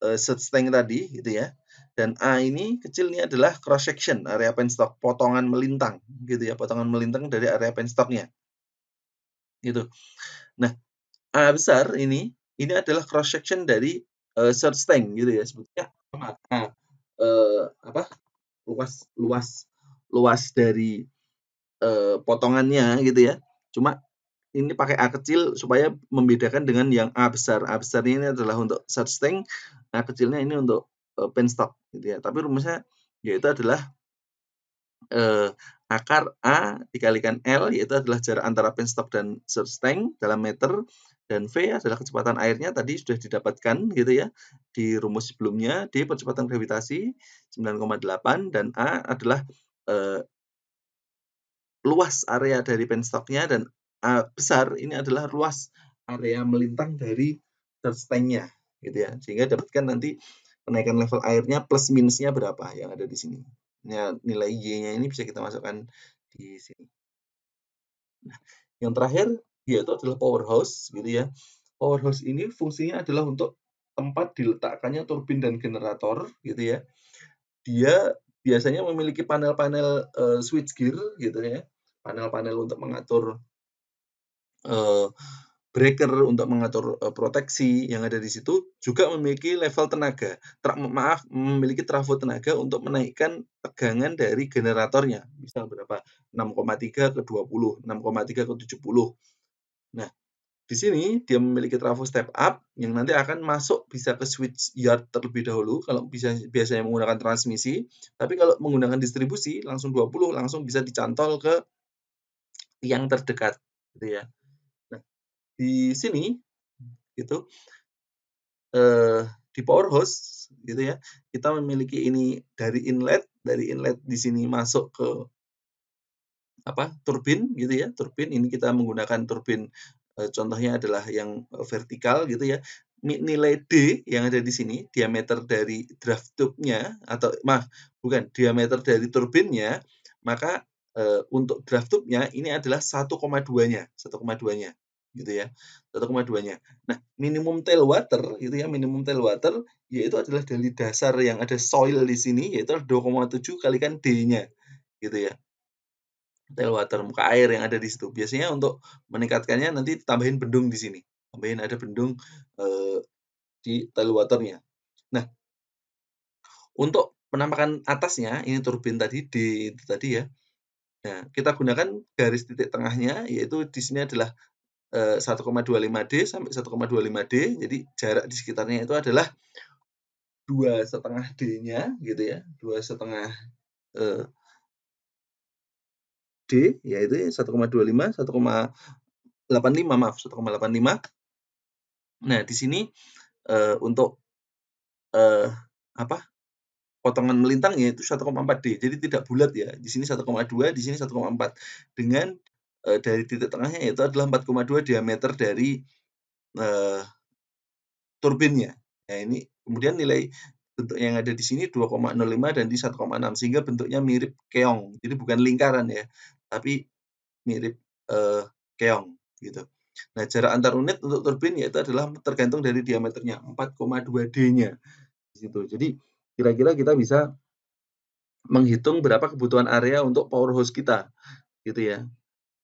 search tank tadi gitu ya. Dan A ini kecil ini adalah cross section area penstock, potongan melintang gitu ya, potongan melintang dari area penstocknya gitu. Nah, A besar ini adalah cross section dari, search tank gitu ya, sebutnya A, apa, luas luas luas dari, potongannya gitu ya. Cuma ini pakai A kecil supaya membedakan dengan yang A besar. A besar ini adalah untuk search tank, A kecilnya ini untuk, penstock gitu ya. Tapi rumusnya yaitu adalah, eee, akar A dikalikan L, yaitu adalah jarak antara penstock dan search tank dalam meter, dan V adalah kecepatan airnya tadi sudah didapatkan gitu ya, di rumus sebelumnya, D percepatan gravitasi 9,8 dan A adalah, eee, luas area dari penstocknya dan A besar ini adalah luas area melintang dari search tank-nya gitu ya. Sehingga dapatkan nanti kenaikan level airnya plus minusnya berapa yang ada di sini. Nah, nilai Y-nya ini bisa kita masukkan di sini. Nah, yang terakhir yaitu adalah power house gitu ya. Power house ini fungsinya adalah untuk tempat diletakkannya turbin dan generator gitu ya. Dia biasanya memiliki panel-panel, switchgear gitu ya, panel-panel untuk mengatur, eee, breaker, untuk mengatur, proteksi yang ada di situ, juga memiliki level tenaga, memiliki trafo tenaga untuk menaikkan tegangan dari generatornya, misal berapa, 6,3 ke 20, 6,3 ke 70. Nah, di sini dia memiliki trafo step up yang nanti akan masuk bisa ke switch yard terlebih dahulu kalau biasanya menggunakan transmisi, tapi kalau menggunakan distribusi langsung 20 langsung bisa dicantol ke tiang terdekat gitu ya. Nah, di sini gitu, di power house gitu ya, kita memiliki ini dari inlet di sini masuk ke apa, turbin gitu ya, turbin ini kita menggunakan turbin, contohnya adalah yang, vertikal gitu ya. Nilai D yang ada di sini, diameter dari draft tube-nya atau bukan, diameter dari turbinnya, maka, untuk draft tube-nya ini adalah 1,2-nya, 1,2-nya gitu ya, 1,2-nya. Nah, minimum tailwater gitu ya, minimum tailwater yaitu adalah dari dasar yang ada soil di sini, yaitu 2,7 kalikan D-nya gitu ya. Tailwater, muka air yang ada di situ. Biasanya untuk meningkatkannya nanti tambahin bendung di sini, tambahin ada bendung, eee, di tailwater-nya. Nah, untuk penampakan atasnya, ini turbin tadi itu tadi ya. Nah, kita gunakan garis titik tengahnya, yaitu di sini adalah, 1,25D sampai 1,25D, jadi jarak di sekitarnya itu adalah 2,5 D-nya gitu ya, 2,5 eee, D, yaitu 1,25, 1,85 maaf, 1,85. Nah, di sini, untuk, eee, apa, potongan melintangnya itu 1,4 D, jadi tidak bulat ya. Di sini 1,2, di sini 1,4. Dengan, dari titik tengahnya itu adalah 4,2 diameter dari, eee, turbinnya. Nah, ini kemudian nilai bentuk yang ada di sini 2,05 dan di 1,6 sehingga bentuknya mirip keong. Jadi bukan lingkaran ya, tapi mirip, keong gitu. Nah, jarak antar unit untuk turbin yaitu adalah tergantung dari diameternya, 4,2 D-nya di situ. Jadi kira-kira kita bisa menghitung berapa kebutuhan area untuk power house kita, gitu ya.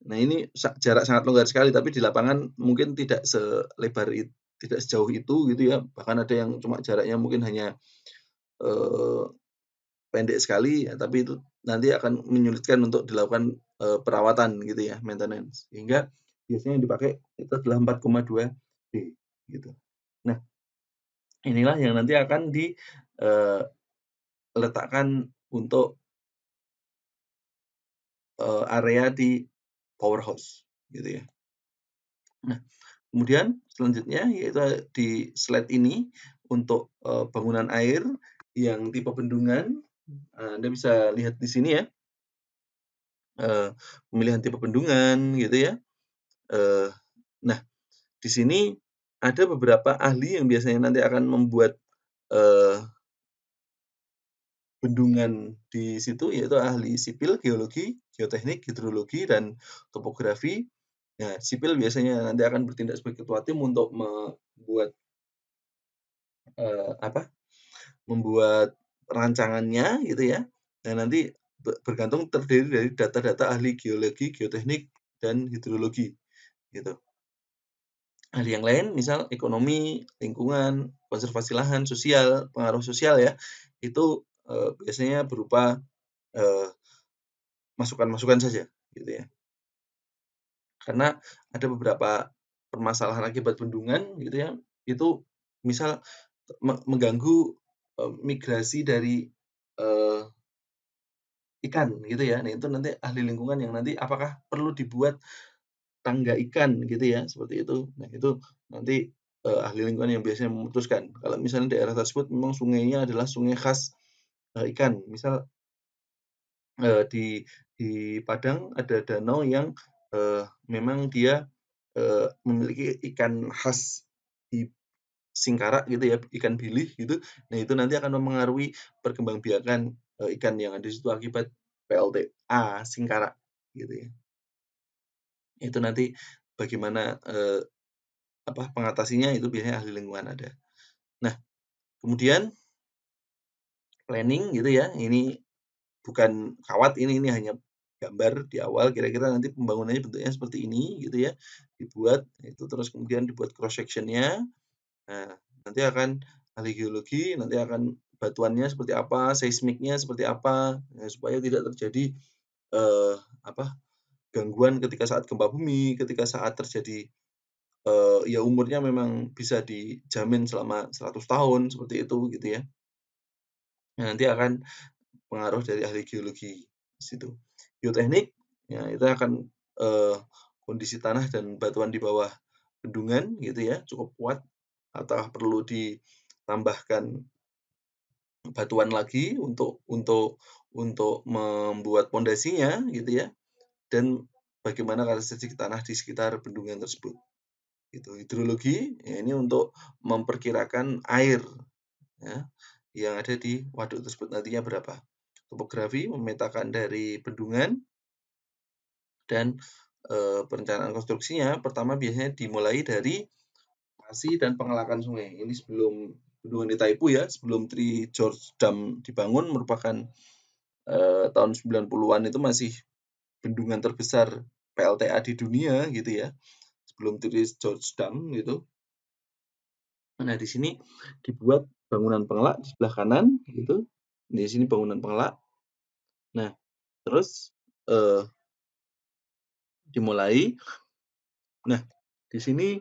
Nah, ini jarak sangat longgar sekali, tapi di lapangan mungkin tidak sejauh itu gitu ya, bahkan ada yang cuma jaraknya mungkin hanya, eee, pendek sekali ya, tapi itu nanti akan menyulitkan untuk dilakukan, perawatan gitu ya, maintenance. Sehingga biasanya yang dipakai itu adalah 4,2 D gitu. Nah, inilah yang nanti akan letakkan untuk, area di power house gitu ya. Nah, kemudian selanjutnya yaitu di slide ini untuk, bangunan air yang tipe bendungan, Anda bisa lihat di sini ya, pemilihan tipe bendungan gitu ya. Eee, nah, di sini ada beberapa ahli yang biasanya nanti akan membuat, eee, bendungan di situ, yaitu ahli sipil, geologi, geoteknik, hidrologi, dan topografi. Nah, sipil biasanya nanti akan bertindak sebagai ketua tim untuk membuat, apa, membuat rancangannya gitu ya, dan nanti bergantung terdiri dari data-data ahli geologi, geoteknik, dan hidrologi gitu. Ahli yang lain misal ekonomi, lingkungan, konservasi lahan, sosial, pengaruh sosial ya, itu, biasanya berupa, eee, masukan-masukan saja gitu ya. Karena ada beberapa permasalahan akibat bendungan gitu ya, itu misal mengganggu, migrasi dari, eee, ikan gitu ya. Nah, itu nanti ahli lingkungan yang nanti apakah perlu dibuat tangga ikan gitu ya, seperti itu. Nah, itu nanti, ahli lingkungan yang biasanya memutuskan. Kalau misalnya daerah tersebut memang sungainya adalah sungai khas, ikan. Misal, di Padang ada danau yang, memang dia, memiliki ikan khas di Singkarak gitu ya, ikan bilih gitu. Nah, itu nanti akan memengaruhi perkembangbiakan, ikan yang ada di situ akibat PLTA Singkarak gitu ya. Itu nanti bagaimana, pengatasinya itu biasanya ahli lingkungan ada. Nah, kemudian planning gitu ya, ini bukan kawat, ini hanya gambar di awal kira-kira nanti pembangunannya bentuknya seperti ini gitu ya, dibuat, itu terus kemudian dibuat cross section-nya. Nah, nanti akan ahli geologi, nanti akan batuannya seperti apa, seismiknya seperti apa, supaya tidak terjadi, eee, apa, gangguan ketika saat gempa bumi, ketika saat terjadi, ya umurnya memang bisa dijamin selama 100 tahun, seperti itu gitu ya. Nah, nanti akan pengaruh dari ahli geologi di situ. Geoteknik, ya itu akan, kondisi tanah dan batuan di bawah bendungan gitu ya, cukup kuat atau perlu ditambahkan batuan lagi untuk membuat pondasinya gitu ya, dan bagaimana karakteristik tanah di sekitar bendungan tersebut, gitu. Hidrologi, ya ini untuk memperkirakan air ya, yang ada di waduk tersebut nantinya berapa. Topografi, memetakan dari bendungan dan, perencanaan konstruksinya pertama biasanya dimulai dari lokasi dan pengelakan sungai. Ini sebelum bendungan di Taipu ya, sebelum Three Gorges Dam dibangun merupakan, tahun 90-an itu masih bendungan terbesar PLTA di dunia gitu ya, sebelum Three Gorges Dam gitu. Nah, di sini dibuat bangunan pengelak di sebelah kanan gitu, di sini bangunan pengelak. Nah, terus, dimulai. Nah, di sini,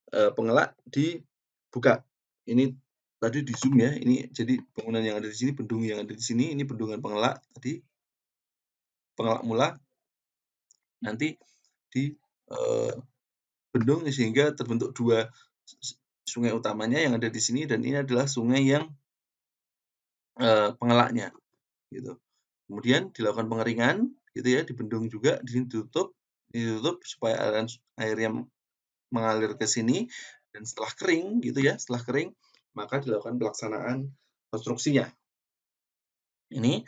pengelak dibuka. Ini tadi di zoom ya, ini jadi bangunan yang ada di sini, bendung yang ada di sini, ini bendungan pengelak tadi, pengelak mula, nanti di eh, bendung sehingga terbentuk dua sungai utamanya yang ada di sini dan ini adalah sungai yang pengelaknya gitu. Kemudian dilakukan pengeringan gitu ya, di bendung juga di sini ditutup supaya aliran airnya mengalir ke sini dan setelah kering gitu ya, setelah kering maka dilakukan pelaksanaan konstruksinya. Ini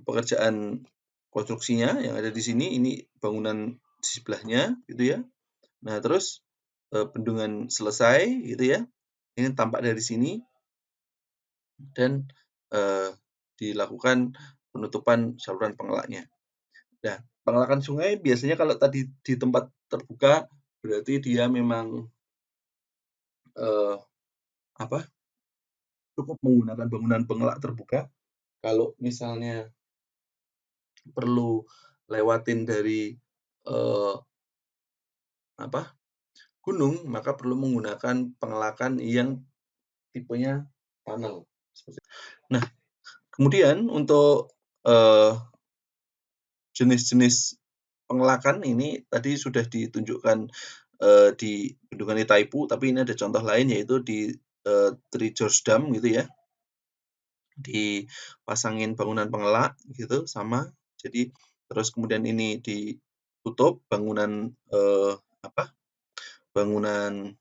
pekerjaan konstruksinya yang ada di sini, ini bangunan di sebelahnya gitu ya. Nah, terus bendungan selesai gitu ya. Ini tampak dari sini dan dilakukan penutupan saluran pengelaknya. Nah, pengelakan sungai biasanya kalau tadi di tempat terbuka berarti dia memang eh, apa cukup menggunakan bangunan pengelak terbuka. Kalau misalnya perlu lewatin dari eh, apa gunung, maka perlu menggunakan pengelakan yang tipenya tunnel. Nah, kemudian untuk jenis-jenis pengelakan ini tadi sudah ditunjukkan di bendungan Itaipu, tapi ini ada contoh lain yaitu di Three Gorges Dam gitu ya, dipasangin bangunan pengelak gitu sama. Jadi terus kemudian ini ditutup bangunan bangunan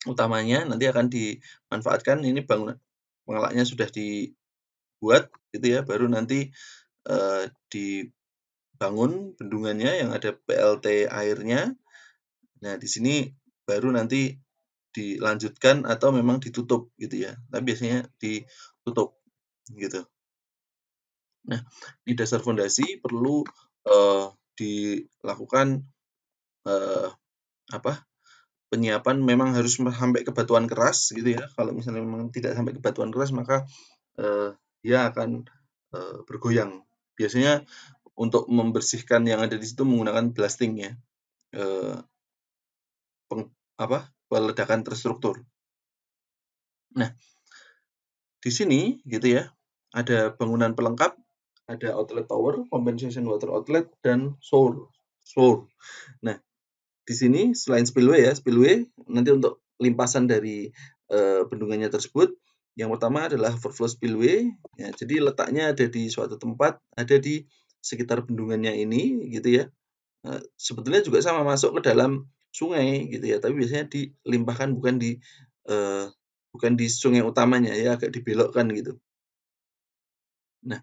utamanya nanti akan dimanfaatkan ini bangunan pengelaknya sudah dibuat gitu ya, baru nanti dibangun bendungannya yang ada PLT airnya. Nah, di sini baru nanti dilanjutkan atau memang ditutup gitu ya. Tapi biasanya ditutup gitu. Nah, di dasar fondasi perlu dilakukan eh, apa penyiapan memang harus sampai ke batuan keras gitu ya. Kalau misalnya memang tidak sampai ke batuan keras maka dia akan bergoyang. Biasanya untuk membersihkan yang ada di situ menggunakan blasting ya. Eh, peledakan terstruktur. Nah, di sini gitu ya, ada bangunan pelengkap, ada outlet tower, compensation water outlet, dan shore. Shore. Nah, di sini selain spillway nanti untuk limpasan dari bendungannya tersebut, yang pertama adalah overflow spillway. Ya, jadi letaknya ada di suatu tempat, ada di sekitar bendungannya ini, gitu ya. Sebetulnya juga sama masuk ke dalam sungai, gitu ya. Tapi biasanya dilimpahkan eh, bukan di sungai utamanya ya, agak dibelokkan gitu. Nah,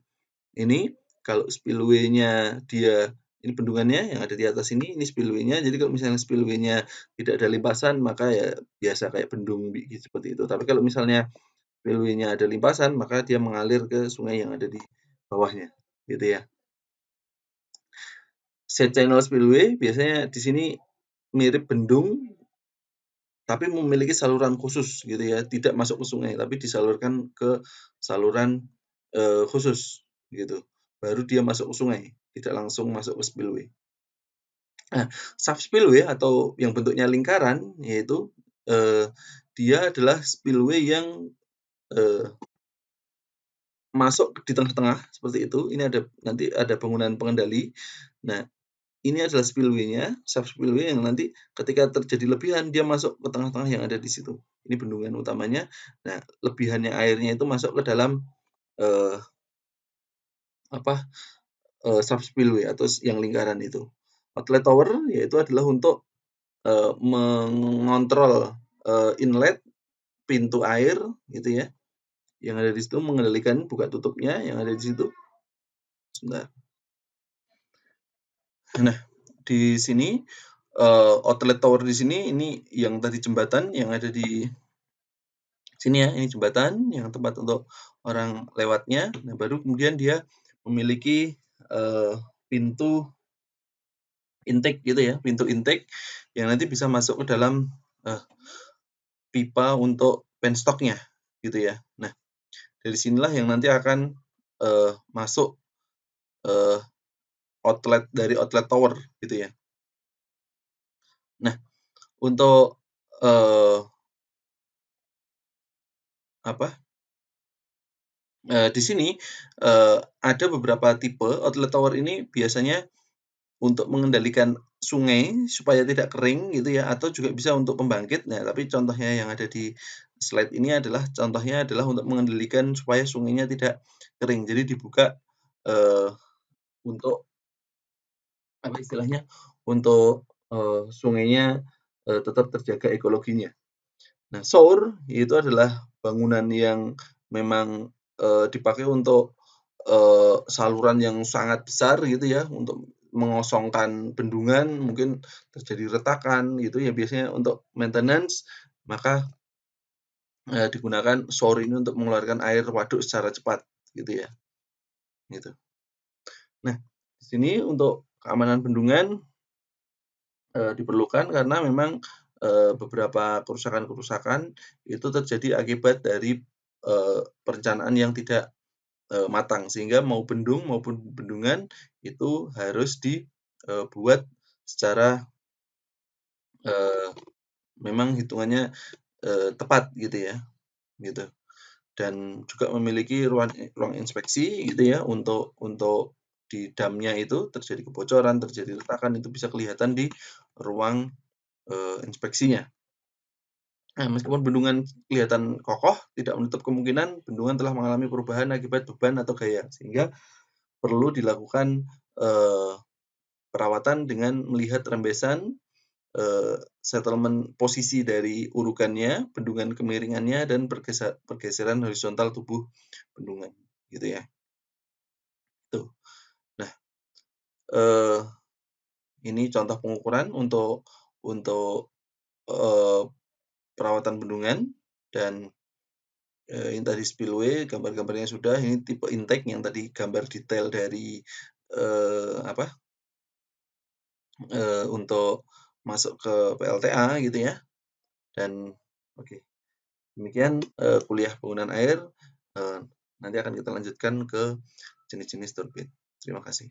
ini kalau spillway-nya dia ini bendungannya yang ada di atas ini spillway-nya. Jadi kalau misalnya spillway-nya tidak ada limpasan, maka ya biasa kayak bendung seperti itu. Tapi kalau misalnya spillway-nya ada limpasan, maka dia mengalir ke sungai yang ada di bawahnya, gitu ya. Side channel spillway biasanya di sini mirip bendung, tapi memiliki saluran khusus gitu ya, tidak masuk ke sungai, tapi disalurkan ke saluran khusus gitu. Baru dia masuk ke sungai, tidak langsung masuk ke spillway. Nah, subspillway atau yang bentuknya lingkaran yaitu dia adalah spillway yang masuk di tengah-tengah seperti itu. Ini nanti ada bangunan pengendali. Nah, ini adalah spillway-nya, subspillway yang nanti ketika terjadi lebihan dia masuk ke tengah-tengah yang ada di situ. Ini bendungan utamanya. Nah, lebihannya airnya itu masuk ke dalam eh, subspillway atau yang lingkaran itu. Outlet tower yaitu adalah untuk mengontrol inlet pintu air gitu ya. Yang ada di situ mengendalikan buka tutupnya yang ada di situ. Sebentar. Nah, di sini outlet tower di sini ini yang tadi jembatan yang ada di sini ya, ini jembatan yang tempat untuk orang lewatnya. Nah, baru kemudian dia memiliki pintu intake gitu ya, pintu intake yang nanti bisa masuk ke dalam pipa untuk penstoknya gitu ya. Nah, dari sinilah yang nanti akan masuk outlet dari outlet tower gitu ya. Nah, untuk apa, di sini, ada beberapa tipe outlet tower ini biasanya untuk mengendalikan sungai supaya tidak kering gitu ya, atau juga bisa untuk pembangkit. Nah, tapi contohnya yang ada di slide ini contohnya adalah untuk mengendalikan supaya sungainya tidak kering. Jadi dibuka, eee, untuk apa istilahnya, untuk, sungainya, tetap terjaga ekologinya. Nah, SOR itu adalah bangunan yang memang, dipakai untuk, saluran yang sangat besar gitu ya, untuk mengosongkan bendungan, mungkin terjadi retakan gitu ya, biasanya untuk maintenance, maka, digunakan SOR ini untuk mengeluarkan air waduk secara cepat gitu ya, gitu. Nah, di sini untuk keamanan bendungan, diperlukan karena memang, beberapa kerusakan-kerusakan itu terjadi akibat dari, perencanaan yang tidak, matang. Sehingga mau bendung maupun bendungan itu harus dibuat secara, eee, memang hitungannya, tepat gitu ya, gitu. Dan juga memiliki ruang inspeksi gitu ya, untuk di damnya itu terjadi kebocoran, terjadi retakan, itu bisa kelihatan di ruang, inspeksinya. Nah, meskipun bendungan kelihatan kokoh, tidak menutup kemungkinan bendungan telah mengalami perubahan akibat beban atau gaya, sehingga perlu dilakukan, perawatan dengan melihat rembesan, settlement posisi dari urugannya, bendungan kemiringannya, dan pergeseran horizontal tubuh bendungan, gitu ya, tuh. Nah, eee, ini contoh pengukuran untuk, eee, perawatan bendungan dan ini tadi spillway, gambar-gambarnya sudah, ini tipe intake yang tadi gambar detail dari, apa, untuk masuk ke PLTA gitu ya, dan oke, demikian, kuliah penggunaan air, eee, nanti akan kita lanjutkan ke jenis-jenis turbin. Terima kasih.